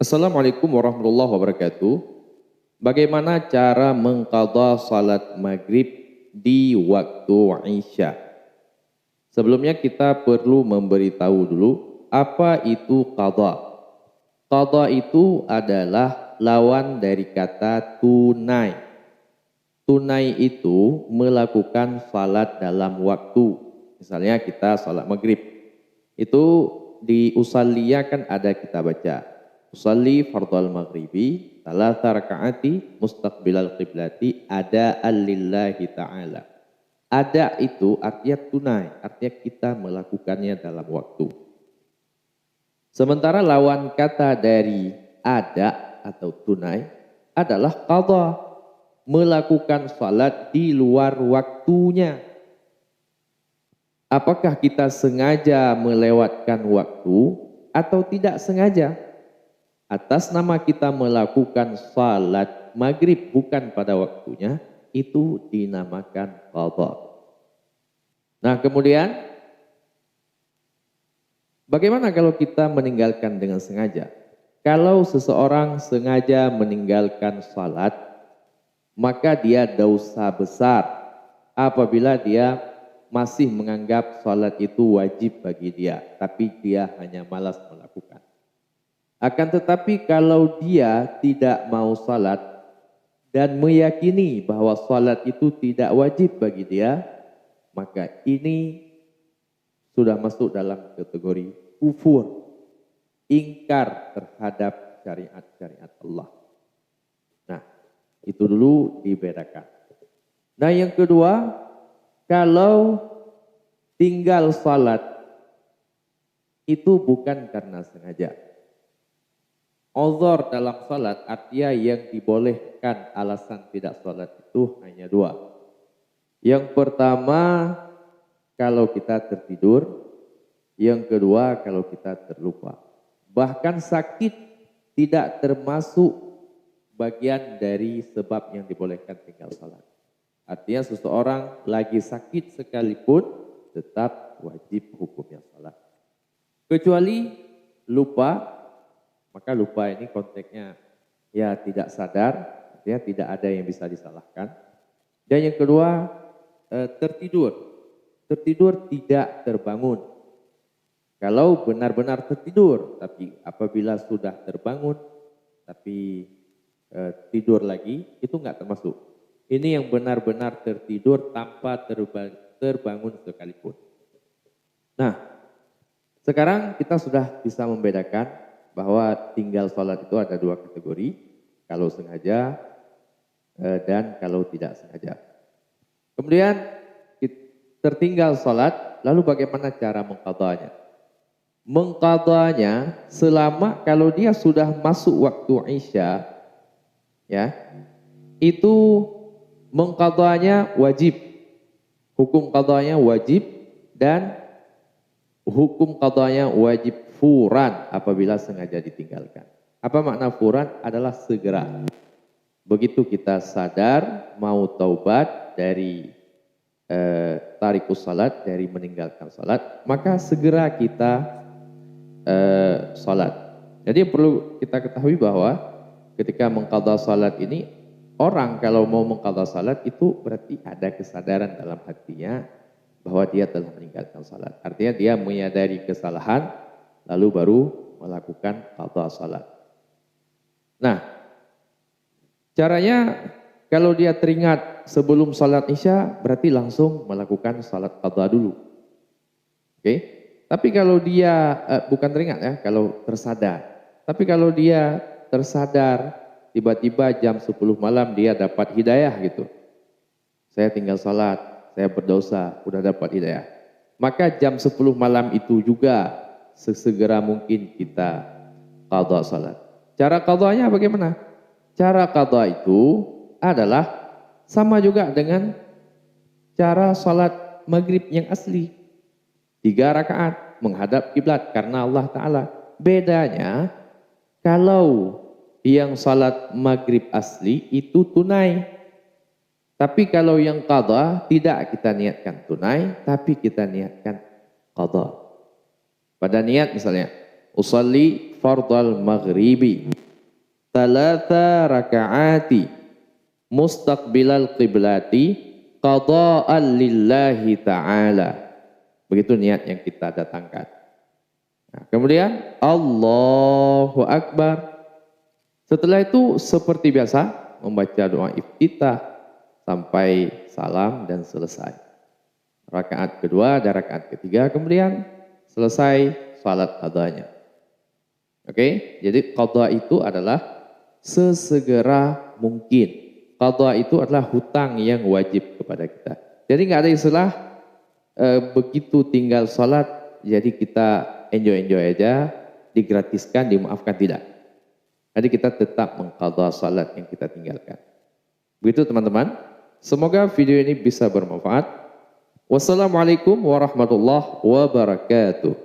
Assalamualaikum warahmatullahi wabarakatuh. Bagaimana cara mengqadha salat maghrib di waktu Isya? Sebelumnya kita perlu memberitahu dulu apa itu qadha. Qadha itu adalah lawan dari kata tunai. Tunai itu melakukan salat dalam waktu. Misalnya kita salat maghrib. Itu di usalliya kan ada kita baca. Usalli fardhal maghribi salatsa rakaati mustaqbilal qiblati ada'an lillahi ta'ala. Ada itu artinya tunai, artinya kita melakukannya dalam waktu. Sementara lawan kata dari ada atau tunai adalah qadha, melakukan salat di luar waktunya. Apakah kita sengaja melewatkan waktu atau tidak sengaja? Atas nama kita melakukan salat maghrib bukan pada waktunya, itu dinamakan qadha. Nah kemudian, bagaimana kalau kita meninggalkan dengan sengaja? Kalau seseorang sengaja meninggalkan salat, maka dia dosa besar apabila dia masih menganggap salat itu wajib bagi dia, tapi dia hanya malas melakukan. Akan tetapi kalau dia tidak mau salat dan meyakini bahwa salat itu tidak wajib bagi dia, maka ini sudah masuk dalam kategori kufur, ingkar terhadap syariat-syariat Allah. Nah, itu dulu dibedakan. Nah, yang kedua, kalau tinggal salat itu bukan karena sengaja. Uzur dalam salat artinya yang dibolehkan alasan tidak salat itu hanya dua. Yang pertama, kalau kita tertidur. Yang kedua, kalau kita terlupa. Bahkan sakit tidak termasuk bagian dari sebab yang dibolehkan tinggal salat. Artinya seseorang lagi sakit sekalipun tetap wajib hukumnya salat. Kecuali lupa, maka lupa ini konteksnya ya tidak sadar, artinya tidak ada yang bisa disalahkan. Dan yang kedua, tertidur. Tertidur tidak terbangun. Kalau benar-benar tertidur, tapi apabila sudah terbangun, tapi tidur lagi, itu enggak termasuk. Ini yang benar-benar tertidur tanpa terbangun sekalipun. Nah, sekarang kita sudah bisa membedakan bahwa tinggal salat itu ada dua kategori, kalau sengaja dan kalau tidak sengaja. Kemudian tertinggal salat, lalu bagaimana cara mengqadhanya? Mengqadhanya selama kalau dia sudah masuk waktu Isya, ya, itu mengqadhanya wajib. Hukum qadhanya wajib dan hukum qadhanya wajib furan apabila sengaja ditinggalkan. Apa makna furan? Adalah segera. Begitu kita sadar mau taubat dari tarikus salat, dari meninggalkan salat, maka segera kita salat. Jadi perlu kita ketahui bahwa ketika mengqadha salat ini, orang kalau mau mengqadha salat itu berarti ada kesadaran dalam hatinya bahwa dia telah meninggalkan salat. Artinya dia menyadari kesalahan lalu baru melakukan qadha salat. Nah, caranya kalau dia teringat sebelum salat Isya berarti langsung melakukan salat qadha dulu. Oke? Tapi kalau dia bukan teringat ya, kalau tersadar. Tapi kalau dia tersadar tiba-tiba jam 10 malam dia dapat hidayah gitu. Saya tinggal salat, saya berdosa, udah dapat hidayah. Maka jam 10 malam itu juga sesegera mungkin kita qadha salat. Cara qadhanya bagaimana? Cara qadha itu adalah sama juga dengan cara salat maghrib yang asli. 3 rakaat menghadap kiblat karena Allah Ta'ala. Bedanya kalau yang salat maghrib asli itu tunai. Tapi kalau yang qadha tidak kita niatkan tunai, tapi kita niatkan qadha. Pada niat misalnya, usalli fardal maghribi talata rakaati mustaqbilal qiblati qada'an lillahi ta'ala. Begitu niat yang kita datangkan. Nah, kemudian Allahu Akbar. Setelah itu seperti biasa membaca doa iftitah sampai salam dan selesai. Rakaat kedua dan rakaat ketiga, kemudian selesai salat qadanya. Oke, jadi qada itu adalah sesegera mungkin. Qada itu adalah hutang yang wajib kepada kita. Jadi nggak ada istilah begitu tinggal salat, jadi kita enjoy aja, digratiskan, dimaafkan, tidak. Jadi kita tetap mengqadha salat yang kita tinggalkan. Begitu teman-teman. Semoga video ini bisa bermanfaat. Wassalamualaikum warahmatullahi wabarakatuh.